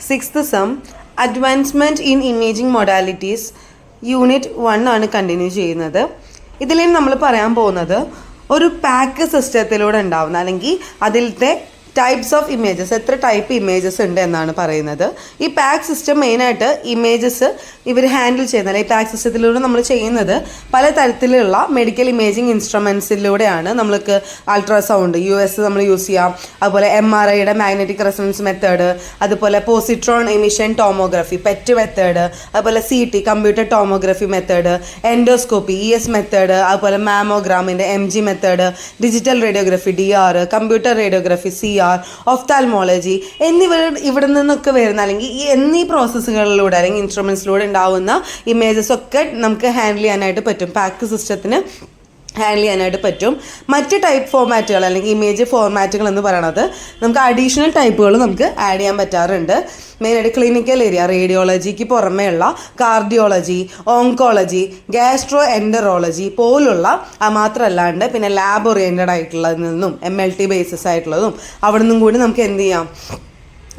Sixth some advancement in imaging modalities unit 1 ആണ് continue ചെയ്യുന്നത്. ഇതിൽ നമ്മൾ പറയാൻ പോകുന്നത് ഒരു പാക്ക് സിസ്റ്റത്തിലൂടെ ഉണ്ടാവുന്ന അല്ലെങ്കിൽ അതിലത്തെ ടൈപ്സ് ഓഫ് ഇമേജസ്, എത്ര ടൈപ്പ് ഇമേജസ് ഉണ്ട് എന്നാണ് പറയുന്നത്. ഈ പാക്ക് സിസ്റ്റം മെയിനായിട്ട് ഇമേജസ് ഇവർ ഹാൻഡിൽ ചെയ്യുന്നത്, ഈ പാക്ക് സിസ്റ്റത്തിലൂടെ നമ്മൾ ചെയ്യുന്നത് പല തരത്തിലുള്ള മെഡിക്കൽ ഇമേജിങ് ഇൻസ്ട്രുമെൻസിലൂടെയാണ്. നമ്മൾക്ക് അൾട്രാസൗണ്ട് US നമ്മൾ യൂസ് ചെയ്യാം, അതുപോലെ MRIയുടെ മാഗ്നറ്റിക് റെസൊണൻസ് മെത്തേഡ്, അതുപോലെ positron emission tomography PET method, അതുപോലെ CT computer tomography method, endoscopy ES method, അതുപോലെ മാമോഗ്രാമിൻ്റെ MG method, digital radiography DR, computer radiography CR, ophthalmology ഇവിടെ നിന്നൊക്കെ വരുന്ന അല്ലെങ്കിൽ എന്നീ പ്രോസസ്സുകളിലൂടെ അല്ലെങ്കിൽ ഇൻസ്ട്രുമെൻസിലൂടെ ഉണ്ടാവുന്ന ഇമേജസ് ഒക്കെ നമുക്ക് ഹാൻഡിൽ ചെയ്യാനായിട്ട് പറ്റും, പാക്ക് സിസ്റ്റത്തിന് ഹാൻഡിൽ ചെയ്യാനായിട്ട് പറ്റും. മറ്റ് ടൈപ്പ് ഫോർമാറ്റുകൾ അല്ലെങ്കിൽ ഇമേജ് ഫോർമാറ്റുകൾ എന്ന് പറയുന്നത് നമുക്ക് അഡീഷണൽ ടൈപ്പുകൾ നമുക്ക് ആഡ് ചെയ്യാൻ പറ്റാറുണ്ട്. മെയിനായിട്ട് ക്ലിനിക്കൽ ഏരിയ റേഡിയോളജിക്ക് പുറമേയുള്ള കാർഡിയോളജി, ഓങ്കോളജി, ഗാസ്ട്രോ എൻഡറോളജി പോലുള്ള മാത്രമല്ലാണ്ട് പിന്നെ ലാബ് ഓറിയൻറ്റഡ് ആയിട്ടുള്ളതിൽ നിന്നും MLT ബേസിസ് ആയിട്ടുള്ളതും അവിടെ നിന്നും കൂടി നമുക്ക് എന്ത് ചെയ്യാം,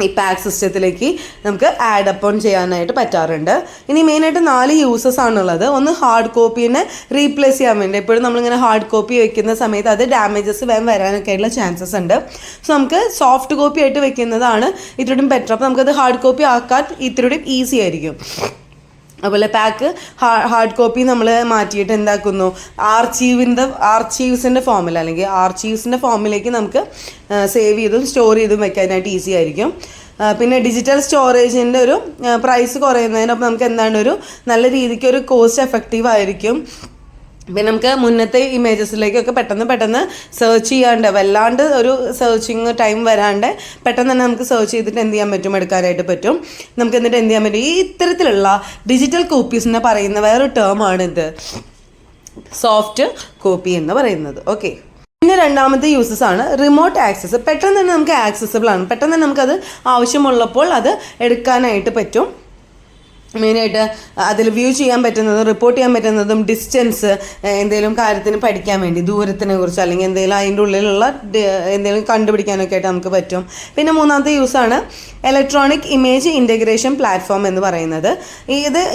ഈ പാക്ക് സിസ്റ്റത്തിലേക്ക് നമുക്ക് ആഡ് അപ്പോൺ ചെയ്യാനായിട്ട് പറ്റാറുണ്ട്. ഇനി മെയിനായിട്ട് 4 യൂസസ് ആണുള്ളത്. ഒന്ന് ഹാർഡ് കോപ്പീനെ റീപ്ലേസ് ചെയ്യാൻ വേണ്ടി. എപ്പോഴും നമ്മളിങ്ങനെ ഹാർഡ് കോപ്പി വെക്കുന്ന സമയത്ത് അത് ഡാമേജസ് വേഗം വരാനൊക്കെ ആയിട്ടുള്ള ചാൻസസ് ഉണ്ട്. സോ നമുക്ക് സോഫ്റ്റ് കോപ്പി ആയിട്ട് വെക്കുന്നതാണ് ഇത്രയും ബെറ്റർ. അപ്പോൾ നമുക്കത് ഹാർഡ് കോപ്പി ആക്കാൻ ഇത്രയും ഈസി ആയിരിക്കും. അതുപോലെ പാക്ക് ഹാർഡ് കോപ്പി നമ്മൾ മാറ്റിയിട്ട് എന്താക്കുന്നു, ആർച്ചീവ്സിൻ്റെ ഫോമിൽ അല്ലെങ്കിൽ ആർച്ചീവ്സിൻ്റെ ഫോമിലേക്ക് നമുക്ക് സേവ് ചെയ്തും സ്റ്റോർ ചെയ്തും വെക്കാനായിട്ട് ഈസി ആയിരിക്കും. പിന്നെ ഡിജിറ്റൽ സ്റ്റോറേജിൻ്റെ ഒരു പ്രൈസ് കുറയുന്നതിനൊപ്പം നമുക്ക് എന്താണ് ഒരു നല്ല രീതിക്ക് ഒരു കോസ്റ്റ് എഫക്റ്റീവ് ആയിരിക്കും. പിന്നെ നമുക്ക് മുന്നത്തെ ഇമേജസിലേക്കൊക്കെ പെട്ടെന്ന് സെർച്ച് ചെയ്യാണ്ട് വല്ലാണ്ട് ഒരു സെർച്ചിങ് ടൈം വരാണ്ട് പെട്ടെന്ന് തന്നെ നമുക്ക് സെർച്ച് ചെയ്തിട്ട് എന്ത് ചെയ്യാൻ പറ്റും, എടുക്കാനായിട്ട് പറ്റും. നമുക്ക് എന്നിട്ട് എന്ത് ചെയ്യാൻ പറ്റും, ഈ ഇത്തരത്തിലുള്ള ഡിജിറ്റൽ കോപ്പീസിനെ പറയുന്ന വേറൊരു ടേമാണിത്, സോഫ്റ്റ് കോപ്പി എന്ന് പറയുന്നത്. ഓക്കെ, പിന്നെ രണ്ടാമത്തെ യൂസസ് ആണ് റിമോട്ട് ആക്സസ്. പെട്ടെന്ന് തന്നെ നമുക്ക് ആക്സസിബിൾ ആണ്, പെട്ടെന്ന് തന്നെ നമുക്കത് ആവശ്യമുള്ളപ്പോൾ അത് എടുക്കാനായിട്ട് പറ്റും. മെയിനായിട്ട് അതിൽ വ്യൂ ചെയ്യാൻ പറ്റുന്നതും റിപ്പോർട്ട് ചെയ്യാൻ പറ്റുന്നതും ഡിസ്റ്റൻസ്, എന്തെങ്കിലും കാര്യത്തിന് പഠിക്കാൻ വേണ്ടി ദൂരത്തിനെ കുറിച്ച് അല്ലെങ്കിൽ എന്തെങ്കിലും അതിൻ്റെ ഉള്ളിലുള്ള എന്തെങ്കിലും കണ്ടുപിടിക്കാനൊക്കെ ആയിട്ട് നമുക്ക് പറ്റും. പിന്നെ മൂന്നാമത്തെ യൂസാണ് ഇലക്ട്രോണിക് ഇമേജ് ഇൻ്റഗ്രേഷൻ പ്ലാറ്റ്ഫോം എന്ന് പറയുന്നത്.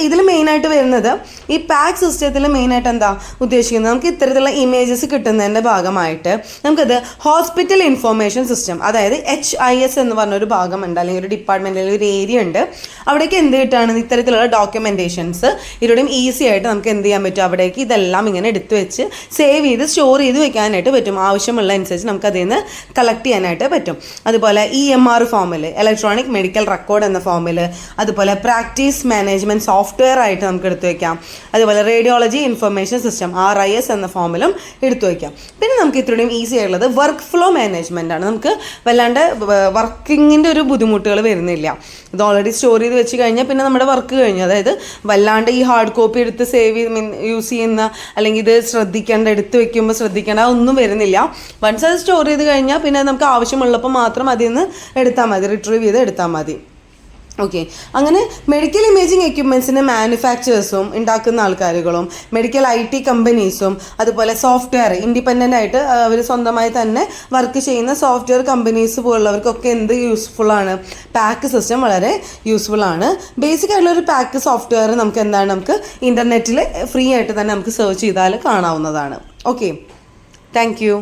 ഇതിൽ മെയിനായിട്ട് വരുന്നത് ഈ പാക്ക് സിസ്റ്റത്തിൽ മെയിനായിട്ട് എന്താ ഉദ്ദേശിക്കുന്നത്, നമുക്ക് ഇത്തരത്തിലുള്ള ഇമേജസ് കിട്ടുന്നതിൻ്റെ ഭാഗമായിട്ട് നമുക്കത് ഹോസ്പിറ്റൽ ഇൻഫോർമേഷൻ സിസ്റ്റം, അതായത് HIS എന്ന് പറഞ്ഞൊരു ഭാഗമുണ്ട് അല്ലെങ്കിൽ ഒരു ഡിപ്പാർട്ട്മെൻറ്റിൽ ഒരു ഏരിയ ഉണ്ട്. അവിടേക്ക് എന്ത് കിട്ടുകയാണ്, ഇത്തരത്തിലുള്ള ഡോക്യുമെൻറ്റേഷൻസ് ഇതിലൂടെയും ഈസി ആയിട്ട് നമുക്ക് എന്ത് ചെയ്യാൻ പറ്റും, അവിടേക്ക് ഇതെല്ലാം ഇങ്ങനെ എടുത്തു വെച്ച് സേവ് ചെയ്ത് സ്റ്റോർ ചെയ്ത് വെക്കാനായിട്ട് പറ്റും. ആവശ്യമുള്ള അനുസരിച്ച് നമുക്ക് അതിൽ നിന്ന് കളക്ട് ചെയ്യാനായിട്ട് പറ്റും. അതുപോലെ EMR ഫോമിൽ, ഇലക്ട്രോണിക് മെഡിക്കൽ റെക്കോർഡ് എന്ന ഫോമിൽ, അതുപോലെ പ്രാക്ടീസ് മാനേജ്മെൻറ്റ് സോഫ്റ്റ്വെയർ ആയിട്ട് നമുക്ക് എടുത്തു വയ്ക്കാം. അതുപോലെ റേഡിയോളജി ഇൻഫർമേഷൻ സിസ്റ്റം RIS എന്ന ഫോമിലും എടുത്തു വയ്ക്കാം. പിന്നെ നമുക്ക് ഇത്രയും ഈസി ആയിട്ടുള്ളത് വർക്ക് ഫ്ലോ മാനേജ്മെൻ്റ് ആണ്. നമുക്ക് വല്ലാണ്ട് വർക്കിങ്ങിൻ്റെ ഒരു ബുദ്ധിമുട്ടുകൾ വരുന്നില്ല. ഇത് ഓൾറെഡി സ്റ്റോർ ചെയ്ത് വെച്ച് കഴിഞ്ഞാൽ പിന്നെ നമ്മുടെ വർക്ക് കഴിഞ്ഞു. അതായത് വല്ലാണ്ട് ഈ ഹാർഡ് കോപ്പി എടുത്ത് യൂസ് ചെയ്യുന്ന അല്ലെങ്കിൽ ഇത് എടുത്ത് വെക്കുമ്പോൾ ശ്രദ്ധിക്കേണ്ട ഒന്നും വരുന്നില്ല. വൺസ് അത് സ്റ്റോർ ചെയ്ത് കഴിഞ്ഞാൽ പിന്നെ നമുക്ക് ആവശ്യമുള്ളപ്പോൾ മാത്രം അതിൽ നിന്ന് എടുത്താൽ മതി, റിട്രീവ് ചെയ്ത് എടുത്താൽ മതി. ഓക്കെ, അങ്ങനെ മെഡിക്കൽ ഇമേജിങ് എക്യുപ്മെൻറ്റ്സിൻ്റെ മാനുഫാക്ചേഴ്സും ഉണ്ടാക്കുന്ന ആൾക്കാരുകളും മെഡിക്കൽ IT കമ്പനീസും അതുപോലെ സോഫ്റ്റ്വെയർ ഇൻഡിപെൻഡൻ്റ് ആയിട്ട് അവർ സ്വന്തമായി തന്നെ വർക്ക് ചെയ്യുന്ന സോഫ്റ്റ്വെയർ കമ്പനീസ് പോലുള്ളവർക്കൊക്കെ എന്ത് യൂസ്ഫുള്ളാണ്, പാക്ക് സിസ്റ്റം വളരെ യൂസ്ഫുള്ളാണ്. ബേസിക് ആയിട്ടുള്ളൊരു പാക്ക് സോഫ്റ്റ്വെയർ നമുക്ക് എന്താണ്, നമുക്ക് ഇൻ്റർനെറ്റിൽ ഫ്രീ ആയിട്ട് തന്നെ നമുക്ക് സെർച്ച് ചെയ്താൽ കാണാവുന്നതാണ്. Okay, thank you.